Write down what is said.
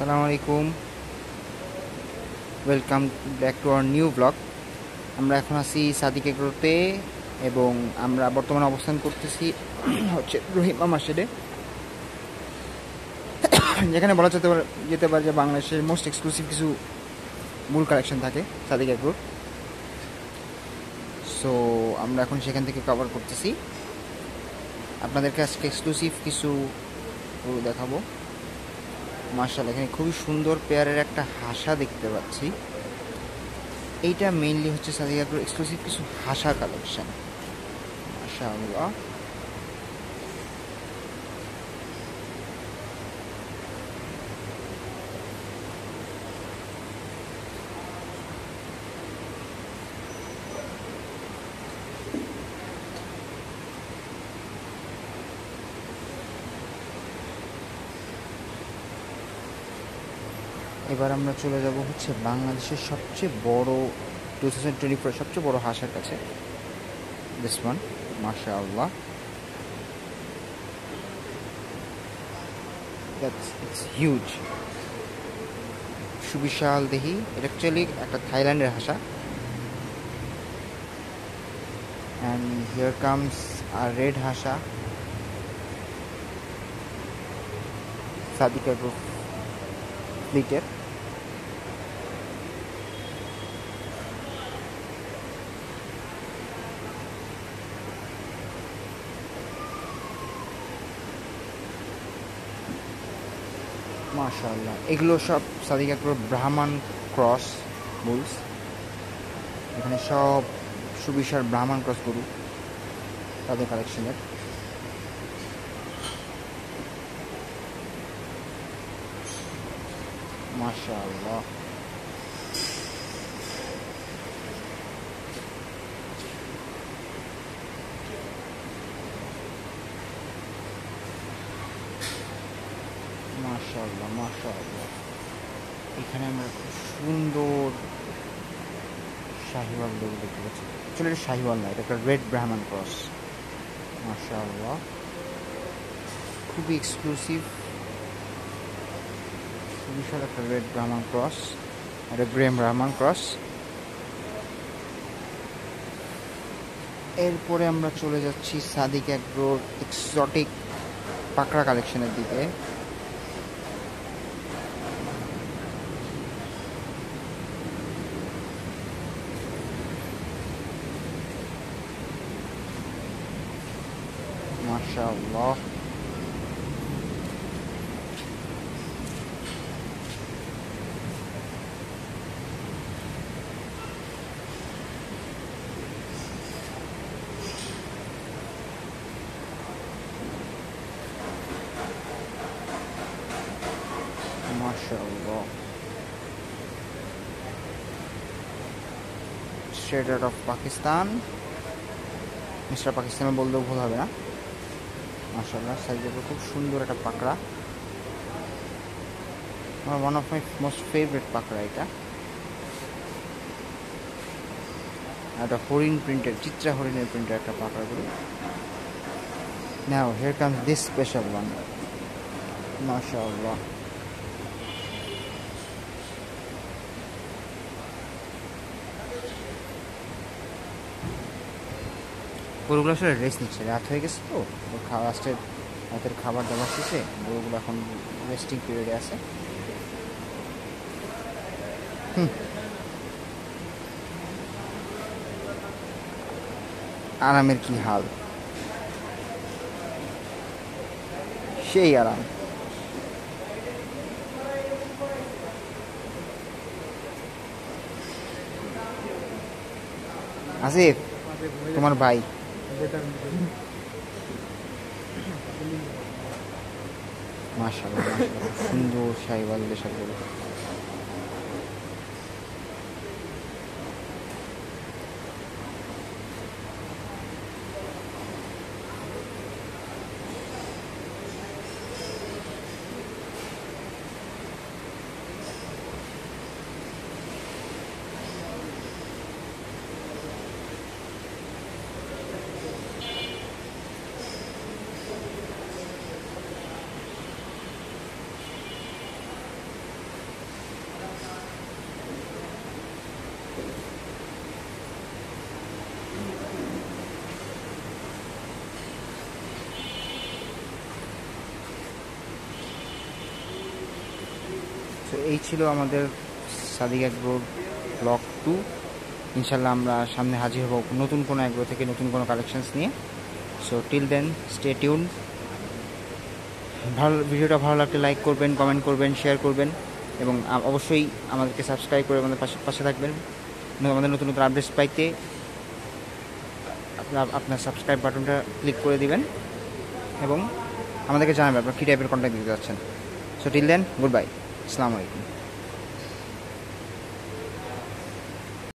আসসালামু আলাইকুম, welcome back to our new blog. আমরা এখন আছি সাদিক এগ্রোতে এবং আমরা বর্তমানে অবস্থান করতেছি হচ্ছে রহিমা মার্কেটে, যেখানে বলা যেতে পারে যে বাংলাদেশের মোস্ট এক্সক্লুসিভ কিছু মূল কালেকশন থাকে সাদিক এগ্রোর। সো আমরা এখন সেখান থেকে কভার করতেছি, আপনাদেরকে আজকে এক্সক্লুসিভ কিছু গরু দেখাবো। মাশাআল্লাহ, এখানে খুবই সুন্দর পেয়ারের একটা হাসা দেখতে পাচ্ছি। এইটা মেইনলি হচ্ছে সাদিক এগ্রোর এক্সক্লুসিভ কিছু হাসা কালেকশন। মাশাআল্লাহ, এবার আমরা চলে যাব হচ্ছে বাংলাদেশের সবচেয়ে বড় 2024 সবচেয়ে বড় হাঁসের কাছে। দিস ওয়ান, মাশাআল্লাহ, ইটস হিউজ, সুবিশাল দেহি। এটা অ্যাকচুয়ালি একটা থাইল্যান্ডের হাঁসা। অ্যান্ড হিয়ার কামস আর রেড হাঁসা, সাদিক এগ্রো ফ্লিটের। মাশাআল্লাহ, এগুলো সব সাদিক এগ্রোর ব্রাহ্মণ ক্রস বুলস। এখানে সব সুবিশাল ব্রাহ্মণ ক্রস গরু তাদের কালেকশনের। মাশাআল্লাহ, মাশাআল্লাহ, মাশাআল্লাহ। এখানে আমরা খুব সুন্দর শাহিওয়াল গরু দেখতে পাচ্ছি। আসলে এটা শাহিওয়াল না, এটা একটা রেড ব্রাহ্মণ ক্রস। মাশাআল্লাহ, খুবই এক্সক্লুসিভ, বিশাল একটা রেড ব্রাহ্মণ ক্রস, একটা গ্রে ব্রাহ্মণ ক্রস। এরপরে আমরা চলে যাচ্ছি সাদিক এগ্রোর এক্সোটিক পাকড়া কালেকশনের দিকে। মাশাআল্লাহ, মাশাআল্লাহ, straight out of Pakistan. Mister পাকিস্তানে বললেও ভুল হবে না। মাশাআল্লাহ, সাইজের খুব সুন্দর একটা পাকড়া, আমার one of my most favourite পাকড়া এটা। একটা হরিণ প্রিন্টের, চিত্রা হরিণের প্রিন্টের একটা পাকড়া গরু। Now here comes this special one. মাশাআল্লাহ, গরুগুলো আসলে রেস্ট নিচ্ছে, রাত হয়ে গেছে তো লাস্টের রাতের খাবার দাবার শেষে গরুগুলো এখন রেস্টিং পিরিয়ডে আছে। আরামের কি হাল, সেই আরাম। আসিফ, তোমার ভাই। মাশাআল্লাহ, মাশাআল্লাহ, সুন্দর শাহিওয়াল দেশাল গরু। সো এই ছিল আমাদের সাদিক অ্যাগ্রোর ব্লগ 2। ইনশাল্লাহ আমরা সামনে হাজির হব নতুন কোনো অ্যাগ্রো থেকে নতুন কোনো কালেকশনস নিয়ে। So till then stay tune. ভিডিওটা ভালো লাগলে লাইক করবেন, কমেন্ট করবেন, শেয়ার করবেন এবং অবশ্যই আমাদেরকে সাবস্ক্রাইব করে আমাদের পাশে থাকবেন। আমাদের নতুন নতুন আপডেটস পাইতে আপনার সাবস্ক্রাইব বাটনটা ক্লিক করে দিবেন এবং আমাদেরকে জানাবেন আপনার কী টাইপের কন্টেন্ট দিতে যাচ্ছেন। So till then good bye, আসসালামু আলাইকুম।